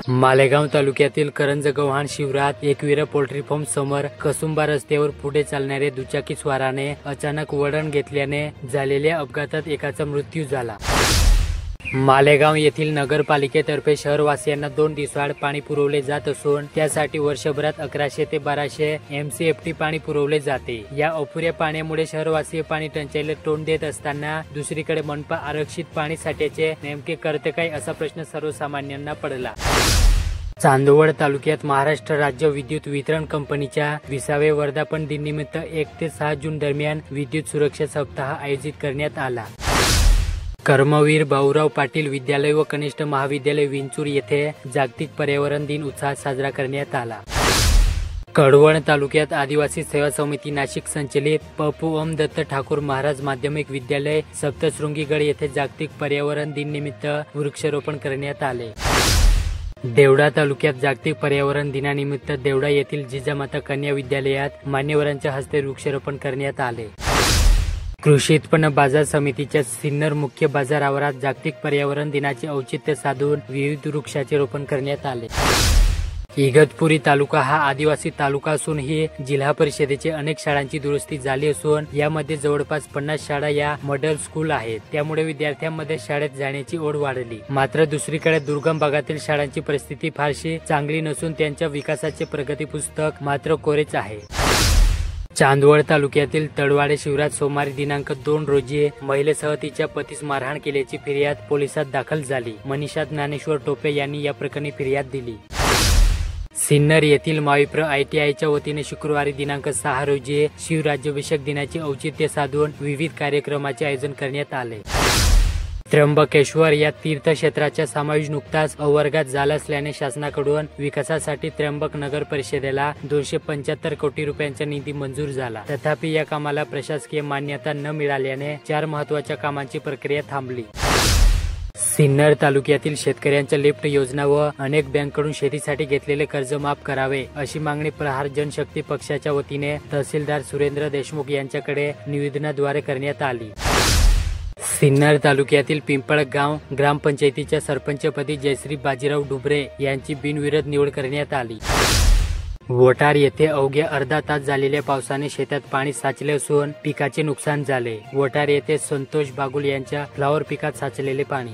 मालेगाव तालुक्यातील करंजगव्हाण शिवारात Ekvira poultry form समोर कसुंबा रस्त्यावर पुढे चालणाऱ्या दुचाकी स्वाराने अचानक वळण घेतल्याने झालेल्या अपघातात एकाचा मृत्यू झाला। मालेगाव येथील नगरपालिकेतर्फे शहरवासियांना 2 दिवसाआड पाणी पुरवले जात असून त्यासाठी वर्षभरात 1100 ते 1200 MCFT पाणी पुरवले जाते। या अपुऱ्या पाण्यामुळे शहरवासी पाणी टंचाईला तोंड देत असताना दुसरीकडे मनपा आरक्षित पाणी साठ्याचे नेमके करते काय असा प्रश्न सर्वसामान्यांना पडला। चांदवड तालुक्यात महाराष्ट्र राज्य विद्युत वितरण कंपनीच्या 20व्या वर्धापन दिनानिमित्त 1 ते 6 जून दरम्यान विद्युत सुरक्षा सप्ताह आयोजित करण्यात आला। कर्मवीर भाऊराव पाटील विद्यालय व कनिष्ठ महाविद्यालय विंचूर येथे जागतिक पर्यावरण दिन उत्साहात साजरा करण्यात आला। कडवण तालुक्यात आदिवासी सेवा समिती नाशिक संचलित पपू दत्त ठाकूर महाराज माध्यमिक विद्यालय सप्तशृंगीगड येथे जागतिक पर्यावरण दिन निमित्त वृक्षारोपण करण्यात आले। देवडा तालुक्यात जागतिक पर्यावरण दिनानिमित्त देवडा येथील जिजामाता कन्या विद्यालयात मान्यवरांच्या हस्ते वृक्षारोपण करण्यात आले। कृषी उत्पन्न बाजार समितीच्या सिन्नर मुख्य बाजार आवारात जागतिक पर्यावरण दिनाचे औचित्य साधून विविध वृक्षाचे रोपण करण्यात आले। इगतपुरी तालुका हा आदिवासी तालुका असून ही जिल्हा परिषदेचे अनेक शाळांची दुरुस्ती झाली असून यामध्ये जवळपास 50 शाळा या मॉडेल स्कूल आहेत। त्यामुळे विद्यार्थ्यांमध्ये शाळेत जाण्याची ओढ वाढली। मात्र दुसरीकडे दुर्गम भागातील शाळांची परिस्थिती फारशी चांगली नसून त्यांच्या विकासाचे प्रगती पुस्तक मात्र कोरेच आहे। चांदवड तालुक्यातील तळवाडे शिवारात सोमवारी दिनांक 2 रोजी महिलेसह तिच्या पतीस मारहाण केल्याची फिर्याद पोलिसात दाखल झाली। मनीषा ज्ञानेश्वर टोपे यांनी या प्रकरणी फिर्याद दिली। सिन्नर येथील माविप्र ITIच्या वतीने शुक्रवारी दिनांक 6 रोजी शिवराज्याभिषेक दिनाचे औचित्य साधून विविध कार्यक्रमाचे आयोजन करण्यात आले। त्र्यंबकेश्वर या तीर्थक्षेत्राचा समावेश नुकताच अवर्गात झाला असल्याने शासनाकडून विकासासाठी त्र्यंबक नगर परिषदेला 275 कोटी रुपयांचा निधी मंजूर झाला। तथापि या कामाला प्रशासकीय मान्यता न मिळाल्याने 4 महत्त्वाच्या कामांची प्रक्रिया थांबली। सिन्नर तालुक्यातील शेतकऱ्यांच्या लिफ्ट योजना व अनेक बँकेकडून शेतीसाठी घेतलेले कर्ज माफ करावे अशी मागणी प्रहार जनशक्ती पक्षाच्या वतीने तहसीलदार सुरेंद्र देशमुख यांच्याकडे निवेदनाद्वारे करण्यात आली। सिन्नर तालुक्यातील पिंपळगाव ग्रामपंचायतीच्या सरपंचपदी जयश्री बाजीराव डुबरे यांची बिनविरोध निवड करण्यात आली। वोटार येथे अवघ्या अर्धा तास झालेल्या पावसाने शेतात पाणी साचले असून पिकाचे नुकसान झाले। वोटार येथे संतोष बागुल यांच्या फ्लावर पिकात साचलेले पाणी